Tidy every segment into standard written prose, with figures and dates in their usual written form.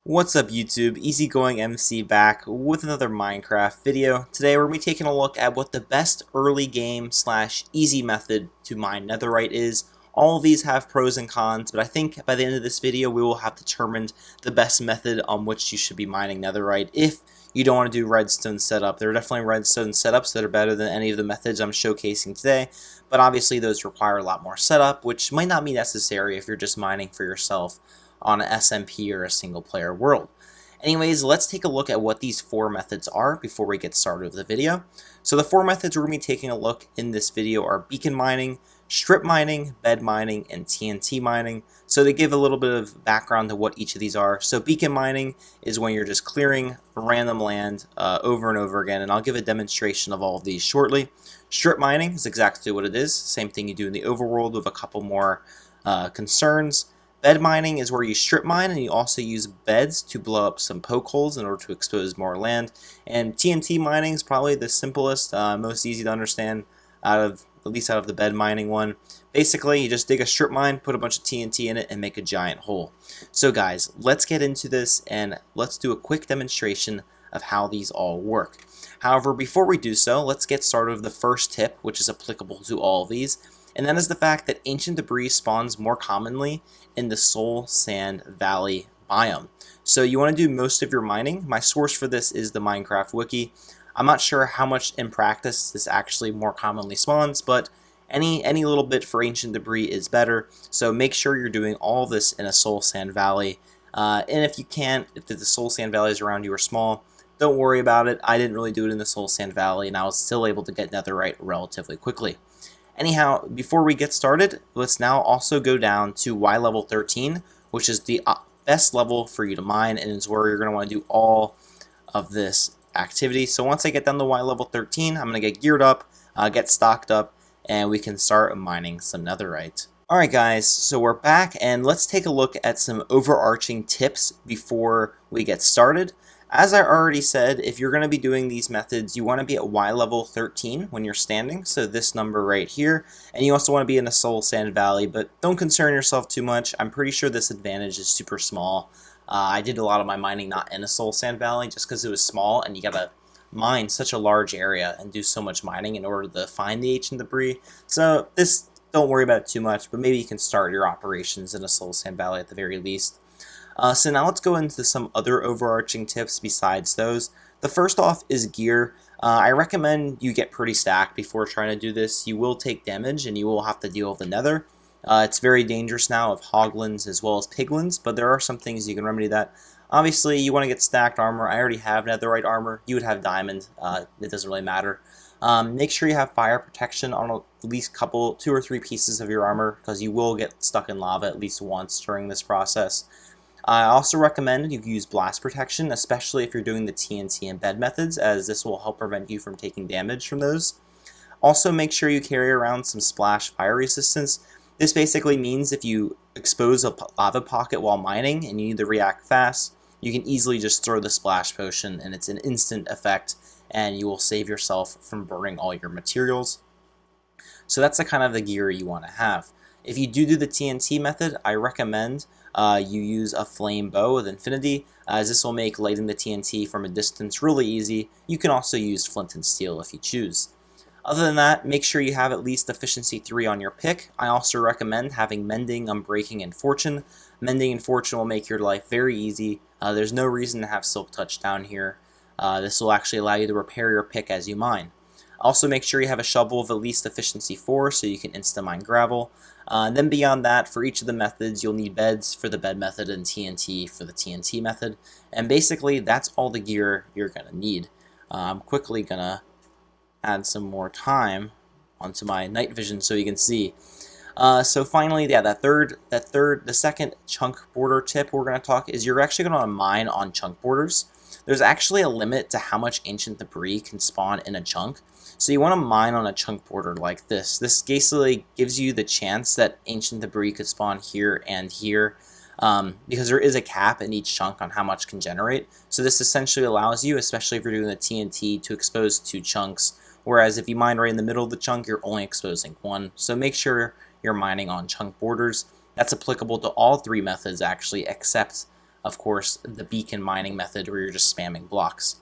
What's up YouTube, EasyGoingMC back with another Minecraft video. Today we're going to be taking a look at what the best early game slash easy method to mine netherite is. All of these have pros and cons, but I think by the end of this video we will have determined the best method on which you should be mining netherite if you don't want to do redstone setup. There are definitely redstone setups that are better than any of the methods I'm showcasing today, but obviously those require a lot more setup, which might not be necessary if you're just mining for yourself on an SMP or a single player world. Anyways, let's take a look at what these four methods are before we get started with the video. So the four methods we're going to be taking a look in this video are beacon mining, strip mining, bed mining, and TNT mining. So to give a little bit of background to what each of these are, so beacon mining is when you're just clearing random land over and over again, and I'll give a demonstration of all of these shortly. Strip mining is exactly what it is, same thing you do in the overworld with a couple more concerns. Bed mining is where you strip mine and you also use beds to blow up some poke holes in order to expose more land. And TNT mining is probably the simplest, most easy to understand at least out of the bed mining one. Basically, you just dig a strip mine, put a bunch of TNT in it, and make a giant hole. So guys, let's get into this and let's do a quick demonstration of how these all work. However, before we do so, let's get started with the first tip, which is applicable to all of these. And that is the fact that ancient debris spawns more commonly in the Soul Sand Valley biome. So you want to do most of your mining. My source for this is the Minecraft wiki. I'm not sure how much in practice this actually more commonly spawns, but any little bit for ancient debris is better. So make sure you're doing all this in a Soul Sand Valley. And if you can't, if the Soul Sand Valleys around you are small, don't worry about it. I didn't really do it in the Soul Sand Valley, and I was still able to get netherite relatively quickly. Anyhow, before we get started, let's now also go down to Y level 13, which is the best level for you to mine, and is where you're going to want to do all of this activity. So once I get down to Y level 13, I'm going to get geared up, get stocked up, and we can start mining some netherite. Alright guys, so we're back, and let's take a look at some overarching tips before we get started. As I already said, if you're going to be doing these methods, you want to be at Y level 13 when you're standing, so this number right here, and you also want to be in a Soul Sand Valley, but don't concern yourself too much. I'm pretty sure this advantage is super small. I did a lot of my mining not in a Soul Sand Valley just because it was small, and you gotta mine such a large area and do so much mining in order to find the ancient debris. So this, don't worry about it too much, but maybe you can start your operations in a Soul Sand Valley at the very least. So now let's go into some other overarching tips besides those. The first off is gear. I recommend you get pretty stacked before trying to do this. You will take damage and you will have to deal with the nether. It's very dangerous now of hoglins as well as piglins, but there are some things you can remedy that. Obviously, you want to get stacked armor. I already have netherite armor. You would have diamond. It doesn't really matter. Make sure you have fire protection on at least two or three pieces of your armor, because you will get stuck in lava at least once during this process. I also recommend you use blast protection, especially if you're doing the TNT and bed methods, as this will help prevent you from taking damage from those. Also, make sure you carry around some splash fire resistance. This basically means if you expose a lava pocket while mining and you need to react fast, you can easily just throw the splash potion and it's an instant effect, and you will save yourself from burning all your materials. So that's the kind of the gear you want to have. If you do the TNT method, I recommend you use a flame bow with infinity, as this will make lighting the TNT from a distance really easy. You can also use flint and steel if you choose. Other than that, make sure you have at least efficiency 3 on your pick. I also recommend having mending, unbreaking, and fortune. Mending and fortune will make your life very easy. There's no reason to have silk touch down here. This will actually allow you to repair your pick as you mine. Also, make sure you have a shovel of at least efficiency 4 so you can insta-mine gravel. And then beyond that, for each of the methods, you'll need beds for the bed method and TNT for the TNT method. And basically, that's all the gear you're going to need. I'm quickly going to add some more time onto my night vision so you can see. So finally, yeah, the second chunk border tip we're going to talk is you're actually going to mine on chunk borders. There's actually a limit to how much ancient debris can spawn in a chunk. So you want to mine on a chunk border like this. This basically gives you the chance that ancient debris could spawn here and here, because there is a cap in each chunk on how much can generate. So this essentially allows you, especially if you're doing the TNT, to expose 2 chunks, whereas if you mine right in the middle of the chunk, you're only exposing 1. So make sure you're mining on chunk borders. That's applicable to all 3 methods actually, except of course, the beacon mining method where you're just spamming blocks.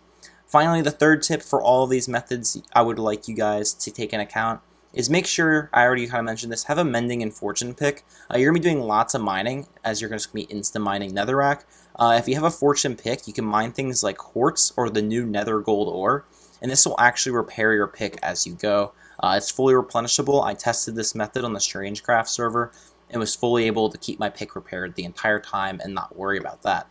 Finally, the third tip for all of these methods I would like you guys to take into account is make sure, I already kind of mentioned this, have a mending and fortune pick. You're going to be doing lots of mining as you're going to be insta mining netherrack. If you have a fortune pick, you can mine things like quartz or the new nether gold ore, and this will actually repair your pick as you go. It's fully replenishable. I tested this method on the Strangecraft server and was fully able to keep my pick repaired the entire time and not worry about that.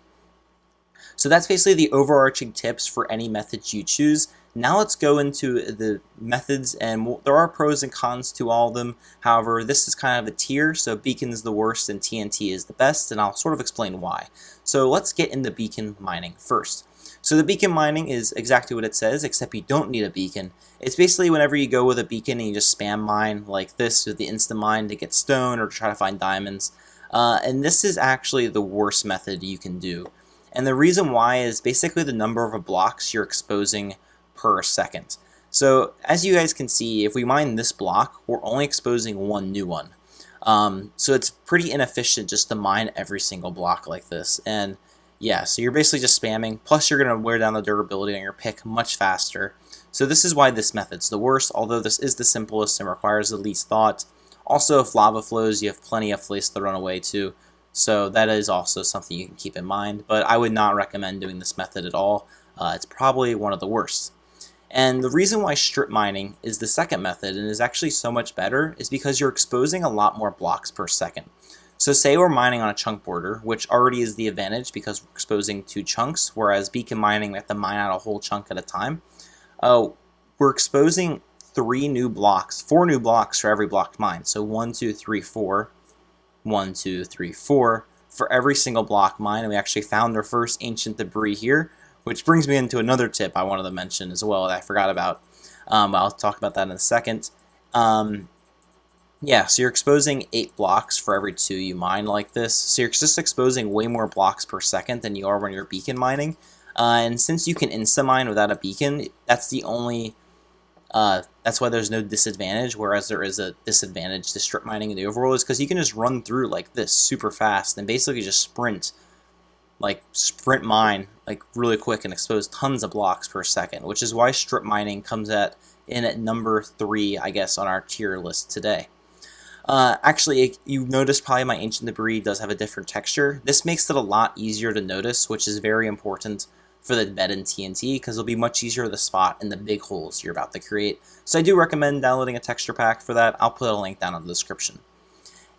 So that's basically the overarching tips for any methods you choose. Now let's go into the methods, and there are pros and cons to all of them. However, this is kind of a tier, so beacon is the worst and TNT is the best, and I'll sort of explain why. So let's get into beacon mining first. So the beacon mining is exactly what it says, except you don't need a beacon. It's basically whenever you go with a beacon and you just spam mine like this with the insta mine to get stone or to try to find diamonds. And this is actually the worst method you can do. And the reason why is basically the number of blocks you're exposing per second. So as you guys can see, if we mine this block, we're only exposing one new one. So it's pretty inefficient just to mine every single block like this. And yeah, so you're basically just spamming, plus you're going to wear down the durability on your pick much faster. So this is why this method's the worst, although this is the simplest and requires the least thought. Also, if lava flows, you have plenty of place to run away to. So that is also something you can keep in mind, but I would not recommend doing this method at all. It's probably one of the worst. And the reason why strip mining is the second method and is actually so much better is because you're exposing a lot more blocks per second. So say we're mining on a chunk border, which already is the advantage because we're exposing 2 chunks, whereas beacon mining, we have to mine out a whole chunk at a time. We're exposing 4 new blocks for every block mined. So 1, 2, 3, 4. 1, 2, 3, 4 for every single block mine, and we actually found our first ancient debris here, which brings me into another tip I wanted to mention as well that I forgot about. I'll talk about that in a second. Yeah, so you're exposing 8 blocks for every 2 you mine like this, so you're just exposing way more blocks per second than you are when you're beacon mining. And since you can insta mine without a beacon, that's the only that's why there's no disadvantage, whereas there is a disadvantage to strip mining in the overworld, is because you can just run through like this super fast and basically just sprint mine like really quick and expose tons of blocks per second, which is why strip mining comes in at number 3, I guess, on our tier list today. Actually, you notice probably my ancient debris does have a different texture. This makes it a lot easier to notice, which is very important for the bed in TNT, because it'll be much easier to spot in the big holes you're about to create. So I do recommend downloading a texture pack for that. I'll put a link down in the description.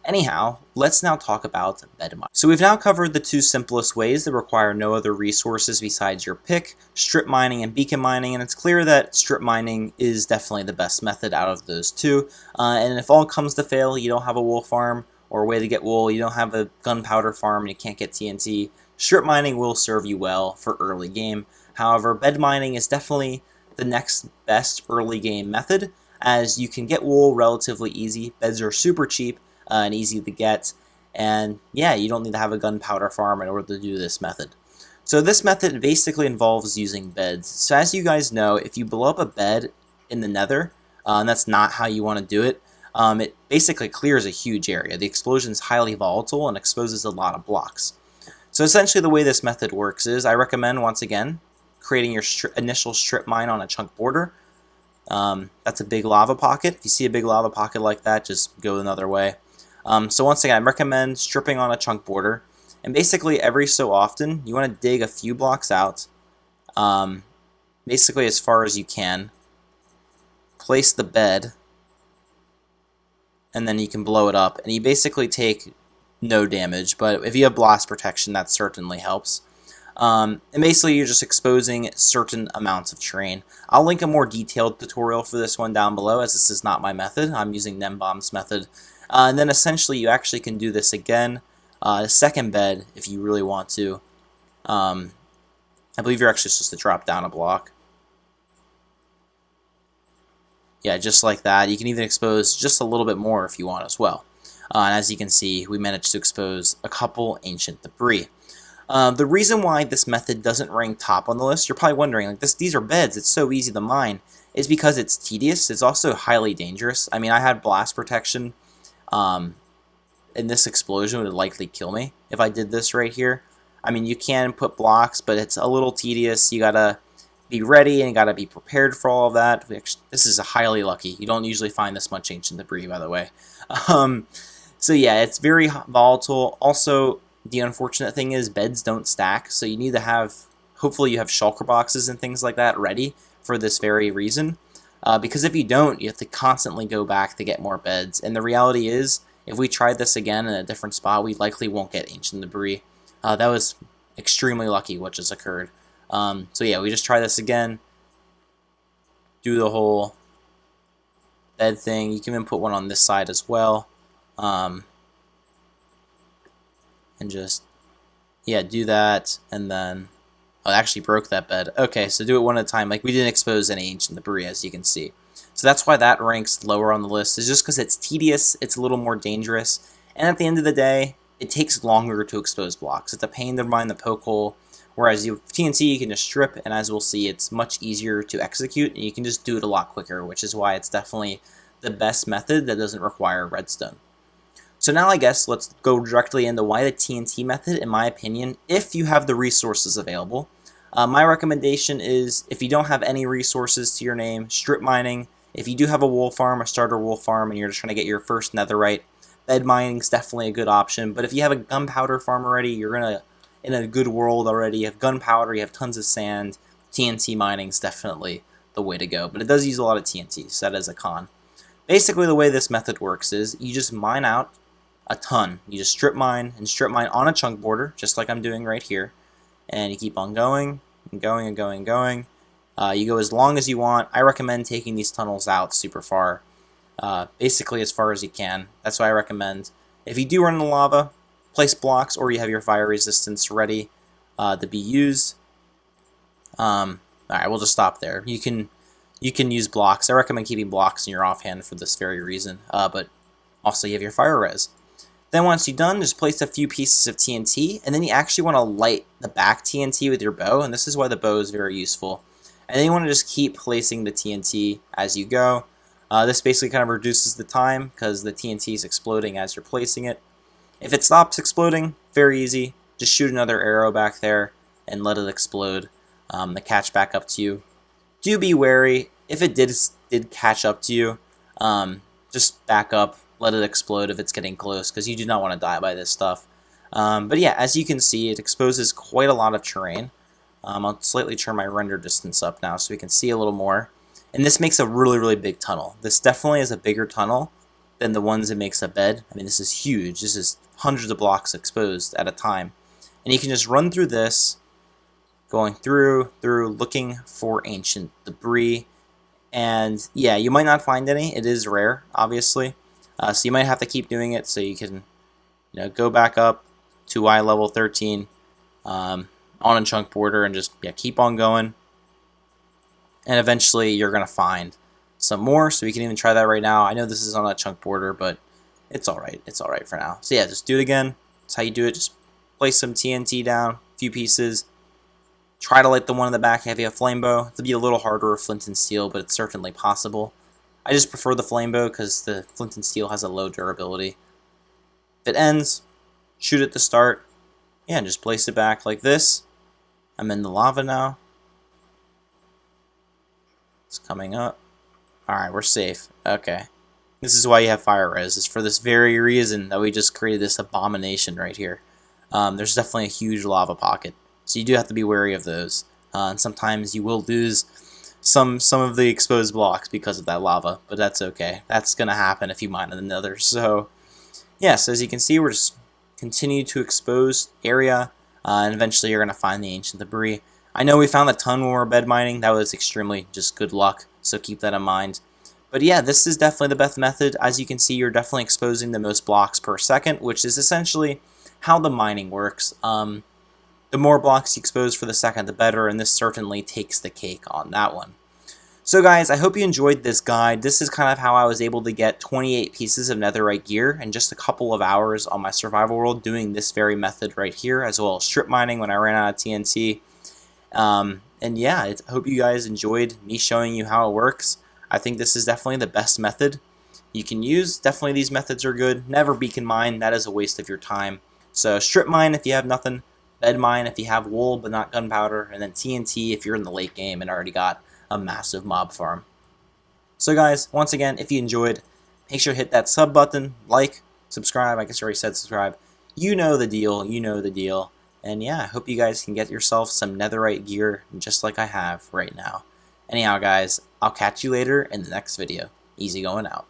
Anyhow, let's now talk about bed mining. So we've now covered the 2 simplest ways that require no other resources besides your pick, strip mining and beacon mining, and it's clear that strip mining is definitely the best method out of those 2. And if all comes to fail, you don't have a wool farm or a way to get wool, you don't have a gunpowder farm, and you can't get TNT, strip mining will serve you well for early game. However, bed mining is definitely the next best early game method, as you can get wool relatively easy. Beds are super cheap and easy to get, and yeah, you don't need to have a gunpowder farm in order to do this method. So this method basically involves using beds. So as you guys know, if you blow up a bed in the nether, and that's not how you want to do it, it basically clears a huge area. The explosion is highly volatile and exposes a lot of blocks. So essentially the way this method works is I recommend, once again, creating your initial strip mine on a chunk border. That's a big lava pocket. If you see a big lava pocket like that, just go another way. So once again, I recommend stripping on a chunk border. And basically every so often, you want to dig a few blocks out, basically as far as you can. Place the bed, and then you can blow it up. And you basically take no damage, but if you have blast protection, that certainly helps. And basically you're just exposing certain amounts of terrain. I'll link a more detailed tutorial for this one down below, as this is not my method. I'm using Nembomb's method. And then essentially you actually can do this again, a second bed if you really want to. I believe you're actually supposed to drop down a block. Yeah, just like that. You can even expose just a little bit more if you want as well. And as you can see, we managed to expose a couple ancient debris. The reason why this method doesn't rank top on the list, you're probably wondering, like these are beds, it's so easy to mine, is because it's tedious. It's also highly dangerous. I mean, I had blast protection, and this explosion would likely kill me if I did this right here. I mean, you can put blocks, but it's a little tedious. You gotta be ready and you gotta be prepared for all of that. This is highly lucky. You don't usually find this much ancient debris, by the way. Um, so yeah, it's very volatile. Also, the unfortunate thing is beds don't stack, so you need to have, hopefully you have shulker boxes and things like that ready for this very reason. Because if you don't, you have to constantly go back to get more beds. And the reality is, if we tried this again in a different spot, we likely won't get ancient debris. That was extremely lucky what just occurred. So yeah, we just try this again. Do the whole bed thing. You can even put one on this side as well. And just, yeah, do that. And then, oh, it actually broke that bed. Okay, so do it one at a time. Like, we didn't expose any ancient debris, as you can see. So that's why that ranks lower on the list. Is just because it's tedious, it's a little more dangerous, and at the end of the day, it takes longer to expose blocks. It's a pain to mine the poke hole, whereas you TNT you can just strip, and as we'll see, it's much easier to execute, and you can just do it a lot quicker, which is why it's definitely the best method that doesn't require redstone. So now I guess let's go directly into why the TNT method, in my opinion, if you have the resources available. My recommendation is, if you don't have any resources to your name, strip mining. If you do have a wool farm, a starter wool farm, and you're just trying to get your first netherite, bed mining is definitely a good option. But if you have a gunpowder farm already, you're in a good world already. You have gunpowder, you have tons of sand. TNT mining is definitely the way to go. But it does use a lot of TNT, so that is a con. Basically, the way this method works is you just mine out a ton. You just strip mine and strip mine on a chunk border, just like I'm doing right here. And you keep on going and going and going and going. You go as long as you want. I recommend taking these tunnels out super far, basically as far as you can. That's what I recommend. If you do run into lava, place blocks, or you have your fire resistance ready to be used. Alright, we'll just stop there. You can use blocks. I recommend keeping blocks in your offhand for this very reason, but also you have your fire res. Then once you're done, just place a few pieces of TNT, and then you actually want to light the back TNT with your bow, and this is why the bow is very useful. And then you want to just keep placing the TNT as you go. This basically kind of reduces the time, because the TNT is exploding as you're placing it. If it stops exploding, very easy. Just shoot another arrow back there, and let it explode. To catch back up to you. Do be wary, if it did catch up to you, just back up. Let it explode if it's getting close, because you do not want to die by this stuff. But yeah, as you can see, it exposes quite a lot of terrain. I'll slightly turn my render distance up now so we can see a little more. And this makes a really, really big tunnel. This definitely is a bigger tunnel than the ones it makes a bed. I mean, this is huge. This is hundreds of blocks exposed at a time. And you can just run through this, going through, looking for ancient debris. And yeah, you might not find any. It is rare, obviously. So you might have to keep doing it so you can, go back up to Y level 13 on a chunk border and just keep on going. And eventually you're going to find some more, so we can even try that right now. I know this is on a chunk border, but it's alright. It's alright for now. So yeah, just do it again. That's how you do it. Just place some TNT down, a few pieces. Try to light the one in the back if you have flame bow. It'll be a little harder with flint and steel, but it's certainly possible. I just prefer the flame bow because the flint and steel has a low durability. If it ends, shoot at the start. Yeah, and just place it back like this. I'm in the lava now. It's coming up. Alright, we're safe. Okay. This is why you have fire res. It's for this very reason that we just created this abomination right here. There's definitely a huge lava pocket. So you do have to be wary of those. And sometimes you will lose some of the exposed blocks because of that lava, but that's okay. That's going to happen if you mine in the nether. So, yes, as you can see, we're just continue to expose area, and eventually you're going to find the ancient debris. I know we found a ton when we were bed mining. That was extremely just good luck, so keep that in mind. But yeah, this is definitely the best method. As you can see, you're definitely exposing the most blocks per second, which is essentially how the mining works. The more blocks you expose for the second, the better, and this certainly takes the cake on that one. So guys, I hope you enjoyed this guide. This is kind of how I was able to get 28 pieces of netherite gear in just a couple of hours on my survival world doing this very method right here, as well as strip mining when I ran out of TNT. And yeah, I hope you guys enjoyed me showing you how it works. I think this is definitely the best method you can use. Definitely these methods are good. Never beacon mine. That is a waste of your time. So strip mine if you have nothing. bed mine if you have wool but not gunpowder, and then TNT if you're in the late game and already got a massive mob farm. So guys, once again, if you enjoyed, make sure to hit that sub button, like, subscribe. I guess I already said subscribe. You know the deal, you know the deal. And yeah, I hope you guys can get yourself some netherite gear just like I have right now. Anyhow guys, I'll catch you later in the next video. Easy going out.